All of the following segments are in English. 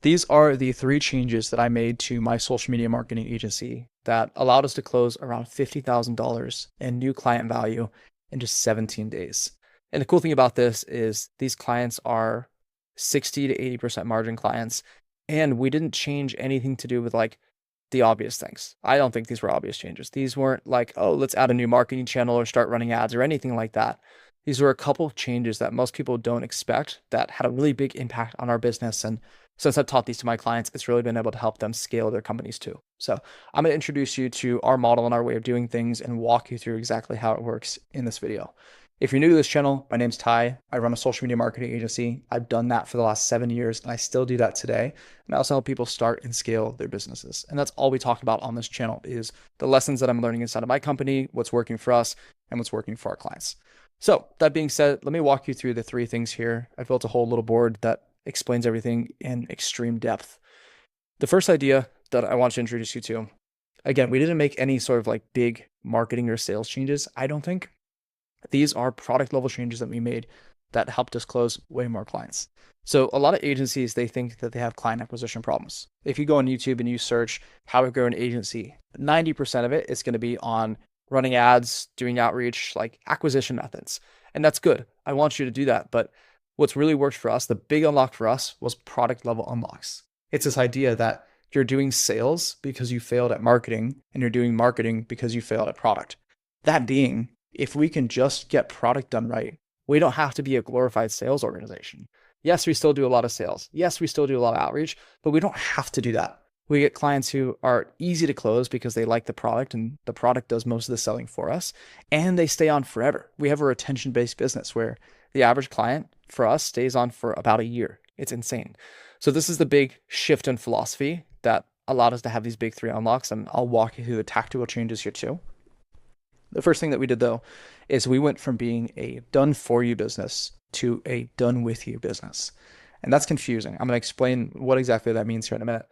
These are the three changes that I made to my social media marketing agency that allowed us to close around $50,000 in new client value in just 17 days. And the cool thing about this is these clients are 60 to 80% margin clients. And we didn't change anything to do with like the obvious things. I don't think these were obvious changes. These weren't like, oh, let's add a new marketing channel or start running ads or anything like that. These were a couple of changes that most people don't expect that had a really big impact on our business. And since I've taught these to my clients, it's really been able to help them scale their companies too. So I'm going to introduce you to our model and our way of doing things and walk you through exactly how it works in this video. If you're new to this channel, my name's Ty. I run a social media marketing agency. I've done that for the last 7 years, and I still do that today. And I also help people start and scale their businesses. And that's all we talk about on this channel is the lessons that I'm learning inside of my company, what's working for us, and what's working for our clients. So that being said, let me walk you through the three things here. I built a whole little board that explains everything in extreme depth. The first idea that I want to introduce you to, again, we didn't make any sort of like big marketing or sales changes, I don't think. These are product level changes that we made that helped us close way more clients. So a lot of agencies, they think that they have client acquisition problems. If you go on YouTube and you search how to grow an agency, 90% of it is going to be on running ads, doing outreach, like acquisition methods. And that's good. I want you to do that. But what's really worked for us, the big unlock for us was product level unlocks. It's this idea that you're doing sales because you failed at marketing and you're doing marketing because you failed at product. That being, if we can just get product done right, we don't have to be a glorified sales organization. Yes, we still do a lot of sales. Yes, we still do a lot of outreach, but we don't have to do that. We get clients who are easy to close because they like the product and the product does most of the selling for us, and they stay on forever. We have a retention-based business where the average client for us stays on for about a year. It's insane. So this is the big shift in philosophy that allowed us to have these big three unlocks, and I'll walk you through the tactical changes here too. The first thing that we did though is we went from being a done for you business to a done with you business. And that's confusing. I'm going to explain what exactly that means here in a minute.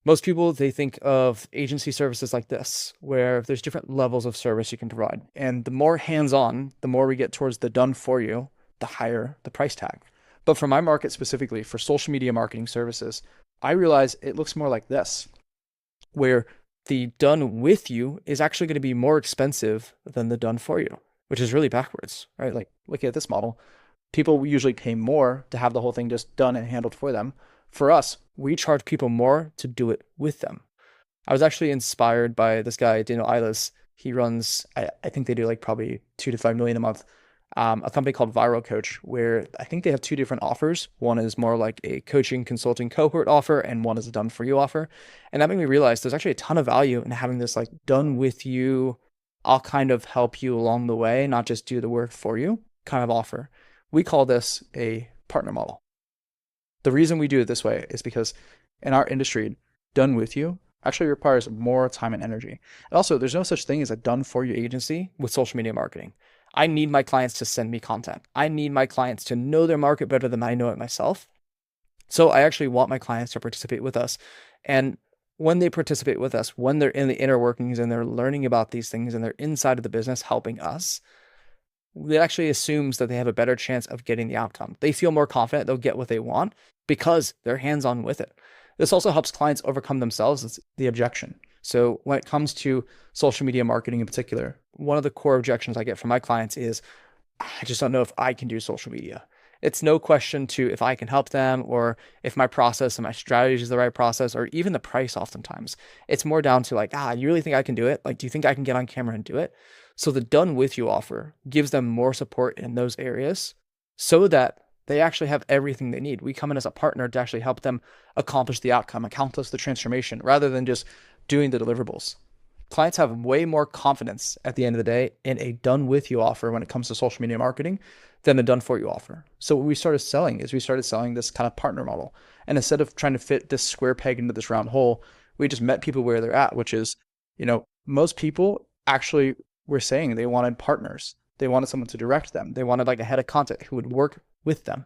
Most people, they think of agency services like this, where there's different levels of service you can provide. And the more hands-on, the more we get towards the done for you, the higher the price tag. But for my market specifically, for social media marketing services, I realize it looks more like this, where the done with you is actually going to be more expensive than the done for you, which is really backwards, right? Like looking at this model, people usually pay more to have the whole thing just done and handled for them. For us, we charge people more to do it with them. I was actually inspired by this guy, Daniel Eilis. He runs, I think they do like probably 2 to 5 million a month, a company called Viral Coach, where I think they have two different offers. One is more like a coaching consulting cohort offer, and one is a done for you offer. And that made me realize there's actually a ton of value in having this like done with you, I'll kind of help you along the way, not just do the work for you kind of offer. We call this a partner model. The reason we do it this way is because in our industry, done with you actually requires more time and energy. And also, there's no such thing as a done for you agency with social media marketing. I need my clients to send me content. I need my clients to know their market better than I know it myself. So I actually want my clients to participate with us. And when they participate with us, when they're in the inner workings and they're learning about these things and they're inside of the business helping us, it actually assumes that they have a better chance of getting the outcome. They feel more confident they'll get what they want because they're hands-on with it. This also helps clients overcome themselves. It's the objection. So when it comes to social media marketing in particular, one of the core objections I get from my clients is, I just don't know if I can do social media. It's no question to if I can help them or if my process and my strategy is the right process or even the price oftentimes. It's more down to like, you really think I can do it? Like, do you think I can get on camera and do it? So the done with you offer gives them more support in those areas so that they actually have everything they need. We come in as a partner to actually help them accomplish the outcome, accomplish the transformation, rather than just doing the deliverables. Clients have way more confidence at the end of the day in a done with you offer when it comes to social media marketing than a done for you offer. So what we started selling is we started selling this kind of partner model. And instead of trying to fit this square peg into this round hole, we just met people where they're at, which is, most people actually were saying they wanted partners. They wanted someone to direct them. They wanted like a head of content who would work with them.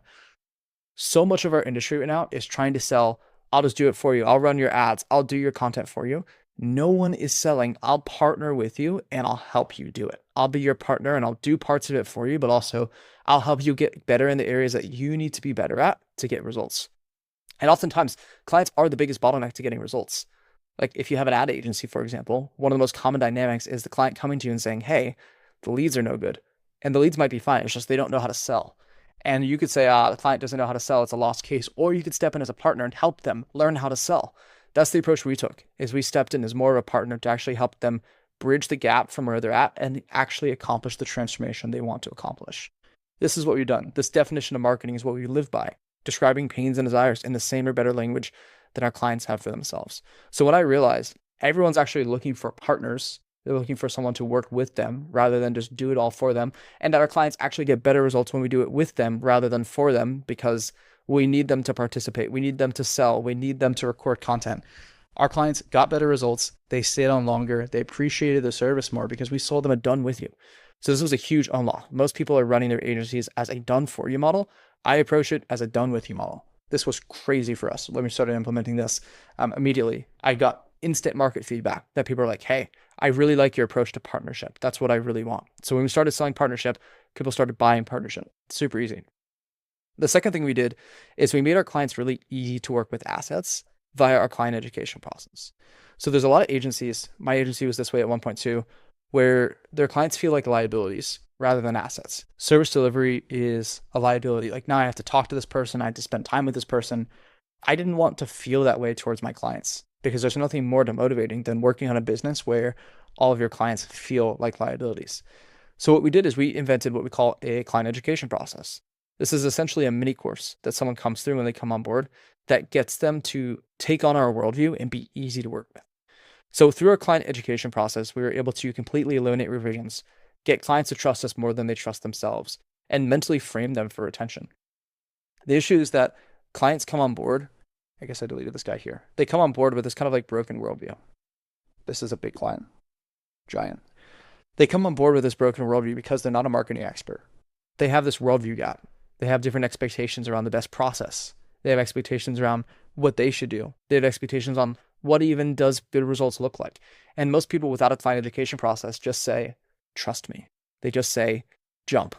So much of our industry right now is trying to sell, I'll just do it for you. I'll run your ads. I'll do your content for you. No one is selling, I'll partner with you and I'll help you do it. I'll be your partner and I'll do parts of it for you, but also I'll help you get better in the areas that you need to be better at to get results. And oftentimes, clients are the biggest bottleneck to getting results. Like if you have an ad agency, for example, one of the most common dynamics is the client coming to you and saying, hey, the leads are no good. And the leads might be fine. It's just they don't know how to sell. And you could say, the client doesn't know how to sell. It's a lost case. Or you could step in as a partner and help them learn how to sell. That's the approach we took, is we stepped in as more of a partner to actually help them bridge the gap from where they're at and actually accomplish the transformation they want to accomplish. This is what we've done. This definition of marketing is what we live by, describing pains and desires in the same or better language than our clients have for themselves. So when I realized everyone's actually looking for partners, they're looking for someone to work with them rather than just do it all for them, and that our clients actually get better results when we do it with them rather than for them, because we need them to participate, we need them to sell, we need them to record content. Our clients got better results, they stayed on longer, they appreciated the service more because we sold them a done with you. So this was a huge unlock. Most people are running their agencies as a done for you model. I approach it as a done with you model. This was crazy for us. When we started implementing this, immediately I got instant market feedback that people are like, hey, I really like your approach to partnership. That's what I really want. So when we started selling partnership, people started buying partnership. Super easy. The second thing we did is we made our clients really easy to work with assets via our client education process. So there's a lot of agencies, my agency was this way at one point too, where their clients feel like liabilities rather than assets. Service delivery is a liability. Like now I have to talk to this person, I have to spend time with this person. I didn't want to feel that way towards my clients because there's nothing more demotivating than working on a business where all of your clients feel like liabilities. So what we did is we invented what we call a client education process. This is essentially a mini course that someone comes through when they come on board that gets them to take on our worldview and be easy to work with. So through our client education process, we were able to completely eliminate revisions, get clients to trust us more than they trust themselves, and mentally frame them for retention. The issue is that clients come on board. I guess I deleted this guy here. They come on board with this kind of like broken worldview. This is a big client, giant. They come on board with this broken worldview because they're not a marketing expert. They have this worldview gap. They have different expectations around the best process. They have expectations around what they should do. They have expectations on what even does good results look like. And most people without a client education process just say, trust me. They just say, jump.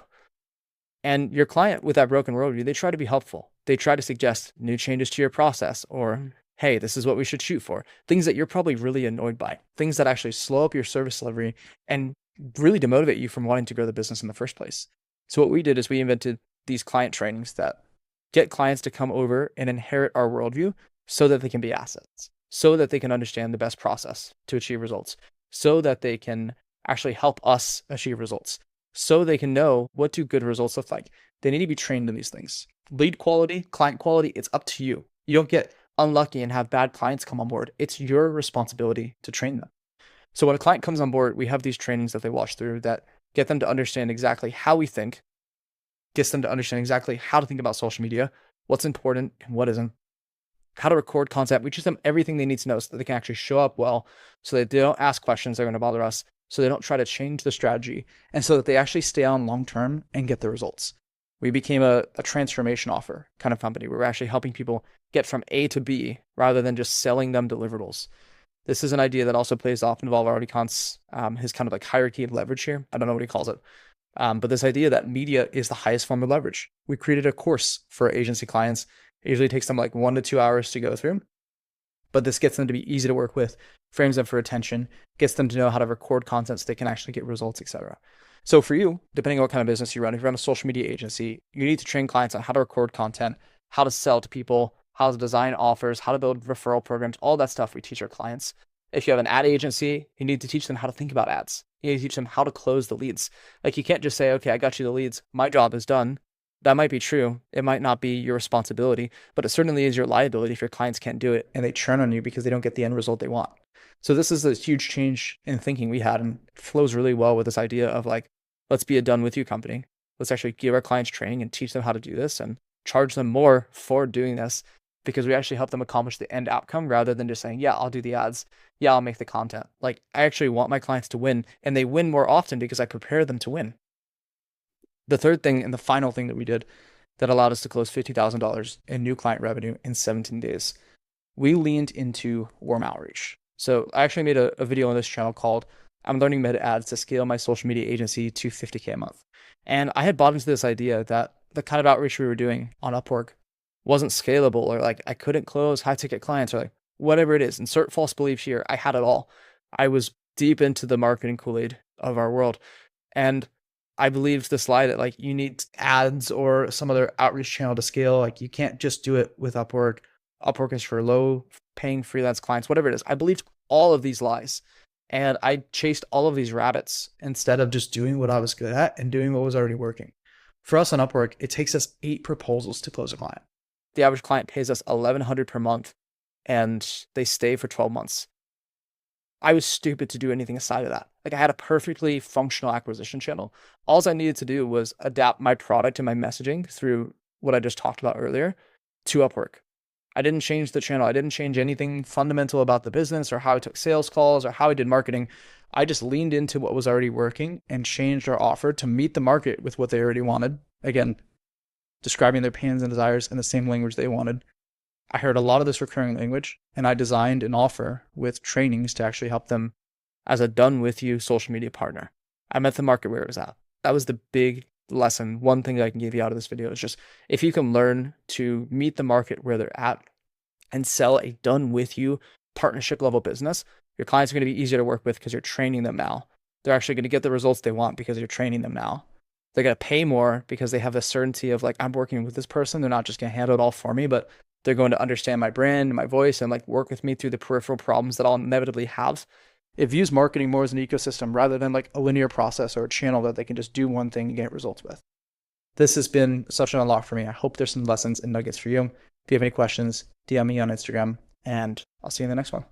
And your client with that broken worldview, they try to be helpful. They try to suggest new changes to your process or, hey, this is what we should shoot for. Things that you're probably really annoyed by. Things that actually slow up your service delivery and really demotivate you from wanting to grow the business in the first place. So what we did is we invented these client trainings that get clients to come over and inherit our worldview so that they can be assets, so that they can understand the best process to achieve results, so that they can actually help us achieve results, so they can know what do good results look like. They need to be trained in these things. Lead quality, client quality, it's up to you. You don't get unlucky and have bad clients come on board. It's your responsibility to train them. So when a client comes on board, we have these trainings that they watch through that get them to understand exactly how we think, gets them to understand exactly how to think about social media, what's important and what isn't, how to record content. We teach them everything they need to know so that they can actually show up well, so that they don't ask questions that are going to bother us, so they don't try to change the strategy, and so that they actually stay on long-term and get the results. We became a transformation offer kind of company where we're actually helping people get from A to B rather than just selling them deliverables. This is an idea that also plays off in Yuval Harari Kant's his kind of like hierarchy of leverage here. I don't know what he calls it. But this idea that media is the highest form of leverage. We created a course for agency clients. It usually takes them like 1 to 2 hours to go through, but this gets them to be easy to work with, frames them for attention, gets them to know how to record content so they can actually get results, etc. So for you, depending on what kind of business you run, if you run a social media agency, you need to train clients on how to record content, how to sell to people, how to design offers, how to build referral programs, all that stuff we teach our clients. If you have an ad agency, you need to teach them how to think about ads. You need to teach them how to close the leads. Like you can't just say, okay, I got you the leads. My job is done. That might be true. It might not be your responsibility, but it certainly is your liability if your clients can't do it and they churn on you because they don't get the end result they want. So this is a huge change in thinking we had, and it flows really well with this idea of like, let's be a done with you company. Let's actually give our clients training and teach them how to do this and charge them more for doing this, because we actually help them accomplish the end outcome rather than just saying, yeah, I'll do the ads. Yeah, I'll make the content. Like I actually want my clients to win, and they win more often because I prepare them to win. The third thing and the final thing that we did that allowed us to close $50,000 in new client revenue in 17 days, we leaned into warm outreach. So I actually made a video on this channel called I'm Learning Meta Ads to Scale My Social Media Agency to $50K a month. And I had bought into this idea that the kind of outreach we were doing on Upwork wasn't scalable, or like I couldn't close high ticket clients, or like whatever it is. Insert false beliefs here. I had it all. I was deep into the marketing Kool-Aid of our world. And I believed this lie that like you need ads or some other outreach channel to scale. Like you can't just do it with Upwork. Upwork is for low paying freelance clients, whatever it is. I believed all of these lies. And I chased all of these rabbits instead of just doing what I was good at and doing what was already working. For us on Upwork, it takes us 8 proposals to close a client. The average client pays us $1,100 per month and they stay for 12 months. I was stupid to do anything aside of that. Like I had a perfectly functional acquisition channel. All I needed to do was adapt my product and my messaging through what I just talked about earlier to Upwork. I didn't change the channel. I didn't change anything fundamental about the business or how I took sales calls or how I did marketing. I just leaned into what was already working and changed our offer to meet the market with what they already wanted. Again, describing their pains and desires in the same language they wanted. I heard a lot of this recurring language, and I designed an offer with trainings to actually help them as a done with you social media partner. I met the market where it was at. That was the big lesson. One thing that I can give you out of this video is just if you can learn to meet the market where they're at and sell a done with you partnership level business, your clients are going to be easier to work with because you're training them now. They're actually going to get the results they want because you're training them now. They're going to pay more because they have the certainty of like, I'm working with this person. They're not just going to handle it all for me, but they're going to understand my brand and my voice and like work with me through the peripheral problems that I'll inevitably have. It views marketing more as an ecosystem rather than like a linear process or a channel that they can just do one thing and get results with. This has been such an unlock for me. I hope there's some lessons and nuggets for you. If you have any questions, DM me on Instagram, and I'll see you in the next one.